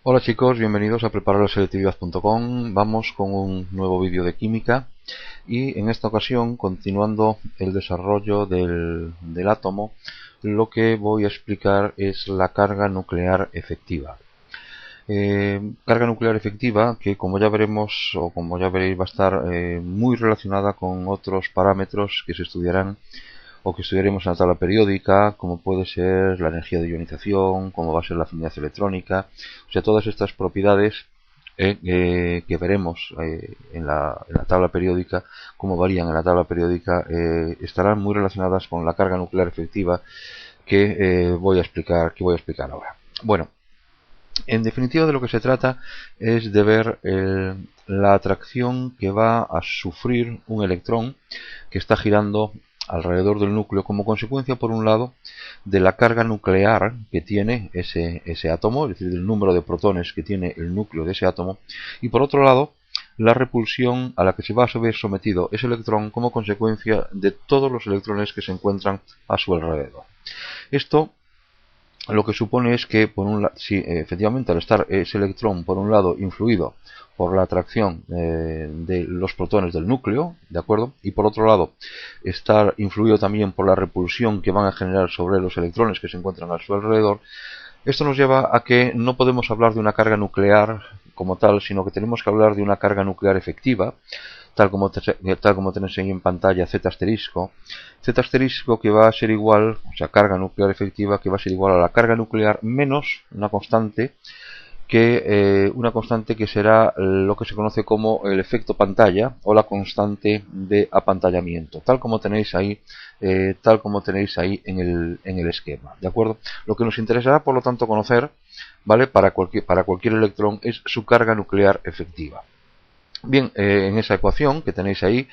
Hola chicos, bienvenidos a prepararlaselectividad.com. Vamos con un nuevo vídeo de química y en esta ocasión, continuando el desarrollo del átomo, lo que voy a explicar es la carga nuclear efectiva. Carga nuclear efectiva que, como ya veremos o como ya veréis, va a estar muy relacionada con otros parámetros que se estudiarán o que estudiaremos en la tabla periódica, como puede ser la energía de ionización, como va a ser la afinidad electrónica, o sea, todas estas propiedades que veremos en la tabla periódica, como varían en la tabla periódica, estarán muy relacionadas con la carga nuclear efectiva que voy a explicar ahora. Bueno, en definitiva, de lo que se trata es de ver la atracción que va a sufrir un electrón que está girando alrededor del núcleo como consecuencia, por un lado, de la carga nuclear que tiene ese átomo, es decir, del número de protones que tiene el núcleo de ese átomo, y por otro lado, la repulsión a la que se va a ver sometido ese electrón como consecuencia de todos los electrones que se encuentran a su alrededor. Esto lo que supone es que, si efectivamente al estar ese electrón por un lado influido por la atracción de los protones del núcleo, ¿de acuerdo? Y por otro lado estar influido también por la repulsión que van a generar sobre los electrones que se encuentran a su alrededor, esto nos lleva a que no podemos hablar de una carga nuclear como tal, sino que tenemos que hablar de una carga nuclear efectiva, tal como tenéis ahí en pantalla, Z asterisco que va a ser igual, o sea, carga nuclear efectiva que va a ser igual a la carga nuclear menos una constante que será lo que se conoce como el efecto pantalla o la constante de apantallamiento, tal como tenéis ahí en el esquema, ¿de acuerdo? Lo que nos interesará, por lo tanto, conocer, ¿vale? Para cualquier electrón es su carga nuclear efectiva. Bien, en esa ecuación que tenéis ahí,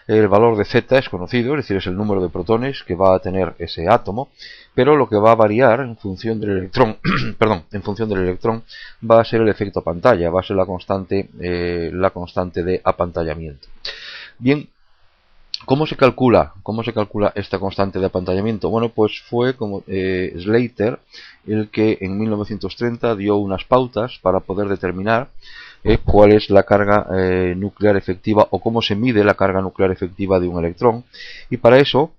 el valor de Z es conocido, es decir, es el número de protones que va a tener ese átomo, pero lo que va a variar en función del electrón, va a ser el efecto pantalla, va a ser la constante de apantallamiento. Bien, ¿cómo se calcula esta constante de apantallamiento? Bueno, pues fue como Slater el que en 1930 dio unas pautas para poder determinar cuál es la carga nuclear efectiva o cómo se mide la carga nuclear efectiva de un electrón. Y para eso,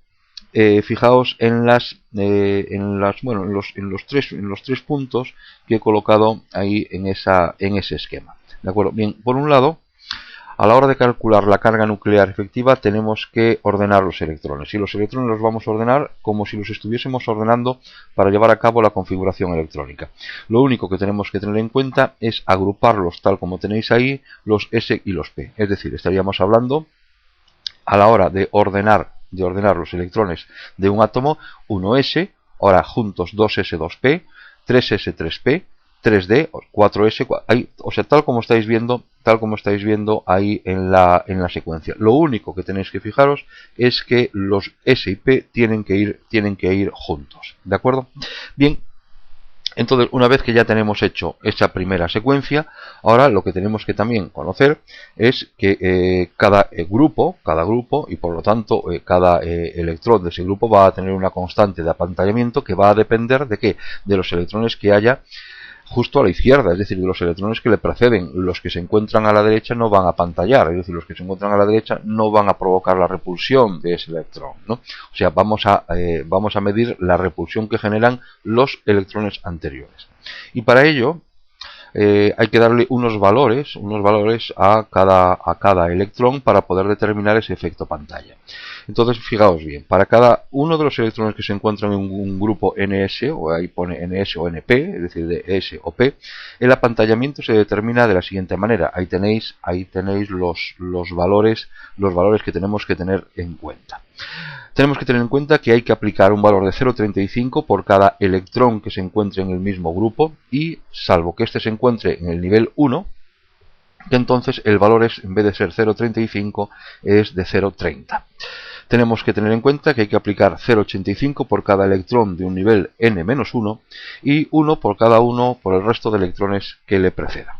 fijaos en los tres puntos que he colocado ahí en ese esquema. ¿De acuerdo? Bien, por un lado, a la hora de calcular la carga nuclear efectiva tenemos que ordenar los electrones, y los electrones los vamos a ordenar como si los estuviésemos ordenando para llevar a cabo la configuración electrónica. Lo único que tenemos que tener en cuenta es agruparlos tal como tenéis ahí, los S y los P. Es decir, estaríamos hablando, a la hora de ordenar los electrones de un átomo, 1S, ahora juntos 2S, 2P, 3S, 3P, 3D, 4S, o sea, tal como estáis viendo ahí en la secuencia. Lo único que tenéis que fijaros es que los S y P tienen que ir juntos, ¿de acuerdo? Bien, entonces, una vez que ya tenemos hecho esa primera secuencia, ahora lo que tenemos que también conocer es que cada grupo y por lo tanto cada electrón de ese grupo va a tener una constante de apantallamiento que va a depender de ¿qué? De los electrones que haya justo a la izquierda, es decir, de los electrones que le preceden. Los que se encuentran a la derecha no van a pantallar, es decir, los que se encuentran a la derecha no van a provocar la repulsión de ese electrón, ¿no? O sea, vamos a medir la repulsión que generan los electrones anteriores. Y para ello hay que darle unos valores a cada electrón para poder determinar ese efecto pantalla. Entonces, fijaos bien, para cada uno de los electrones que se encuentran en un grupo NS, o ahí pone NS o NP, es decir, de S o P, el apantallamiento se determina de la siguiente manera. Ahí tenéis los valores que tenemos que tener en cuenta. Tenemos que tener en cuenta que hay que aplicar un valor de 0,35 por cada electrón que se encuentre en el mismo grupo, y salvo que éste se encuentre en el nivel 1, que entonces el valor en vez de ser 0,35 es de 0,30. Tenemos que tener en cuenta que hay que aplicar 0,85 por cada electrón de un nivel n-1 y 1 por el resto de electrones que le precedan.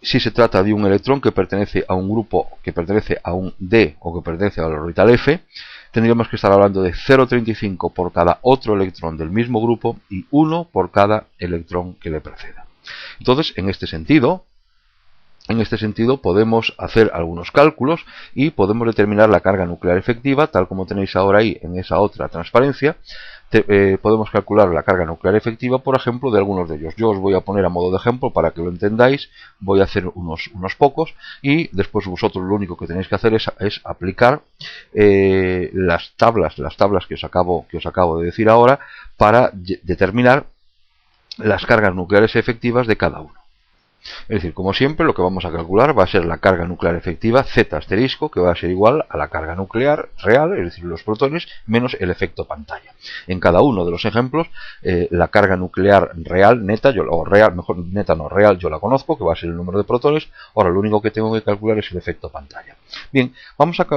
Si se trata de un electrón que pertenece a un grupo que pertenece a un D o que pertenece al orbital F, tendríamos que estar hablando de 0,35 por cada otro electrón del mismo grupo y 1 por cada electrón que le preceda. Entonces, en este sentido podemos hacer algunos cálculos y podemos determinar la carga nuclear efectiva, tal como tenéis ahora ahí en esa otra transparencia. Podemos calcular la carga nuclear efectiva, por ejemplo, de algunos de ellos. Yo os voy a poner a modo de ejemplo para que lo entendáis. Voy a hacer unos pocos y después vosotros lo único que tenéis que hacer es aplicar las tablas que os acabo de decir ahora para determinar las cargas nucleares efectivas de cada uno. Es decir, como siempre, lo que vamos a calcular va a ser la carga nuclear efectiva Z asterisco, que va a ser igual a la carga nuclear real, es decir, los protones, menos el efecto pantalla. En cada uno de los ejemplos, la carga nuclear real, neta, real, yo la conozco, que va a ser el número de protones. Ahora, lo único que tengo que calcular es el efecto pantalla. Bien, vamos a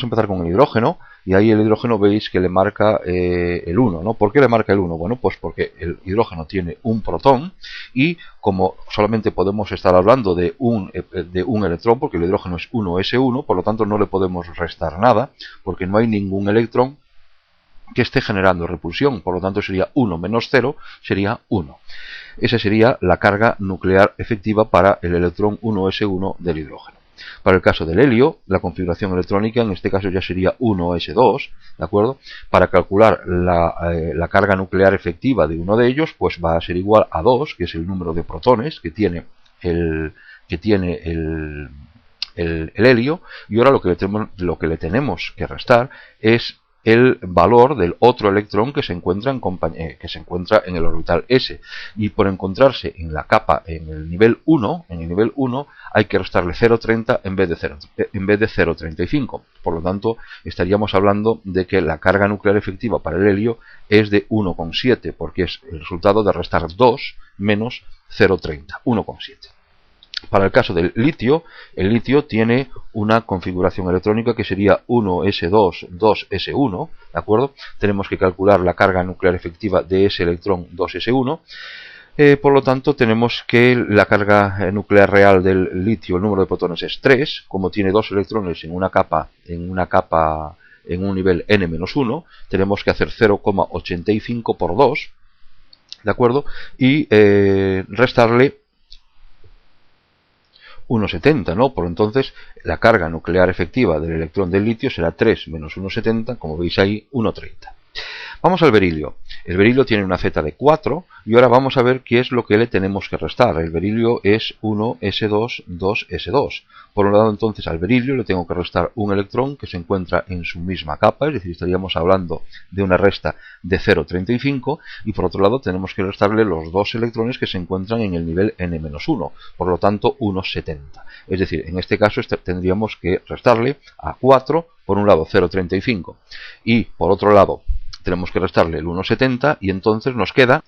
empezar con el hidrógeno, y ahí el hidrógeno veis que le marca el 1, ¿no? ¿Por qué le marca el 1? Bueno, pues porque el hidrógeno tiene un protón, y como solamente podemos estar hablando de un electrón, porque el hidrógeno es 1s1, por lo tanto no le podemos restar nada, porque no hay ningún electrón que esté generando repulsión, por lo tanto sería 1 menos 0, sería 1. Esa sería la carga nuclear efectiva para el electrón 1s1 del hidrógeno. Para el caso del helio, la configuración electrónica en este caso ya sería 1s2, ¿de acuerdo? Para calcular la carga nuclear efectiva de uno de ellos, pues va a ser igual a 2, que es el número de protones que tiene el helio, y ahora lo que le tenemos que restar es el valor del otro electrón que se encuentra en el orbital s, y por encontrarse en la capa en el nivel 1, hay que restarle 0,30 en vez de 0,35. Por lo tanto, estaríamos hablando de que la carga nuclear efectiva para el helio es de 1,7, porque es el resultado de restar 2 menos 0,30, 1,7. Para el caso del litio, el litio tiene una configuración electrónica que sería 1s2, 2s1, ¿de acuerdo? Tenemos que calcular la carga nuclear efectiva de ese electrón 2s1. Por lo tanto, tenemos que la carga nuclear real del litio, el número de protones es 3, como tiene dos electrones en una capa en un nivel n-1, tenemos que hacer 0,85 por 2, ¿de acuerdo? Y restarle 1,70, ¿no? Por entonces, la carga nuclear efectiva del electrón del litio será 3 menos 1,70, como veis ahí, 1,30. Vamos al berilio. El berilio tiene una Z de 4 y ahora vamos a ver qué es lo que le tenemos que restar. El berilio es 1s2, 2s2. Por un lado, entonces, al berilio le tengo que restar un electrón que se encuentra en su misma capa, es decir, estaríamos hablando de una resta de 0,35, y por otro lado tenemos que restarle los dos electrones que se encuentran en el nivel n-1, por lo tanto 1,70. Es decir, en este caso tendríamos que restarle a 4, por un lado 0,35, y por otro lado tenemos que restarle el 1,70 y entonces nos queda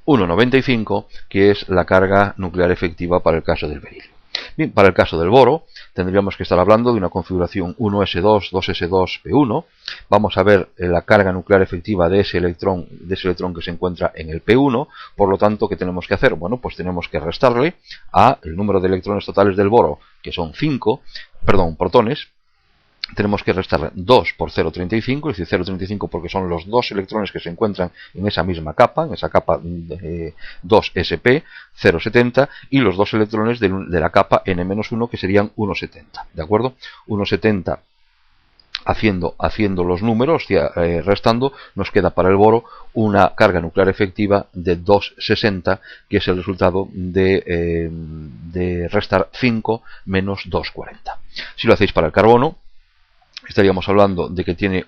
1,95, que es la carga nuclear efectiva para el caso del berilio. Bien, para el caso del boro tendríamos que estar hablando de una configuración 1s2, 2s2, p1. Vamos a ver la carga nuclear efectiva de ese electrón que se encuentra en el p1. Por lo tanto, ¿qué tenemos que hacer? Bueno, pues tenemos que restarle a el número de electrones totales del boro, que son protones. Tenemos que restar 2 por 0,35, es decir, 0,35 porque son los dos electrones que se encuentran en esa misma capa, en esa capa 2sp, 0,70, y los dos electrones de la capa n-1 que serían 1,70, ¿de acuerdo? 1,70 haciendo los números, restando, nos queda para el boro una carga nuclear efectiva de 2,60, que es el resultado de restar 5 menos 2,40. Si lo hacéis para el carbono, estaríamos hablando de que tiene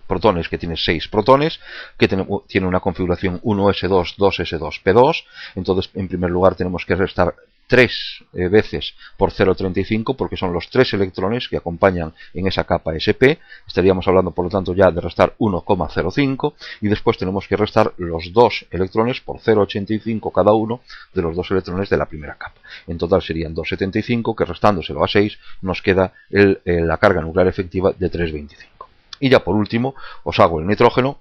protones que tiene 6 protones, que tiene una configuración 1s2, 2s2, p2. Entonces, en primer lugar, tenemos que restar 3 veces por 0,35 porque son los 3 electrones que acompañan en esa capa sp. Estaríamos hablando, por lo tanto, ya de restar 1,05, y después tenemos que restar los 2 electrones por 0,85 cada uno de los 2 electrones de la primera capa. En total serían 2,75, que restándoselo a 6 nos queda la carga nuclear efectiva de 3,25. Y ya por último os hago el nitrógeno,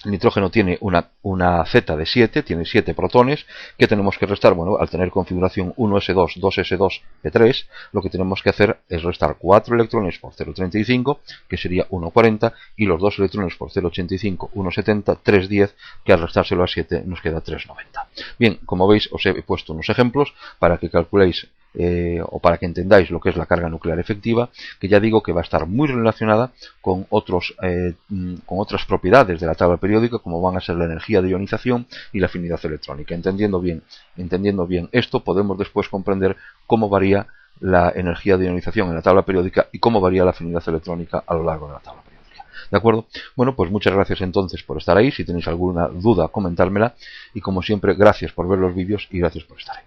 El nitrógeno tiene una Z de 7, tiene 7 protones, que tenemos que restar. Bueno, al tener configuración 1s2, 2s2, p3, lo que tenemos que hacer es restar 4 electrones por 0,35, que sería 1,40, y los 2 electrones por 0,85, 1,70, 3,10, que al restárselo a 7 nos queda 3,90. Bien, como veis, os he puesto unos ejemplos para que calculéis o para que entendáis lo que es la carga nuclear efectiva, que ya digo que va a estar muy relacionada con otras propiedades de la tabla periódica, como van a ser la energía de ionización y la afinidad electrónica. Entendiendo bien esto, podemos después comprender cómo varía la energía de ionización en la tabla periódica y cómo varía la afinidad electrónica a lo largo de la tabla periódica. ¿De acuerdo? Bueno, pues muchas gracias entonces por estar ahí. Si tenéis alguna duda, comentármela. Y como siempre, gracias por ver los vídeos y gracias por estar ahí.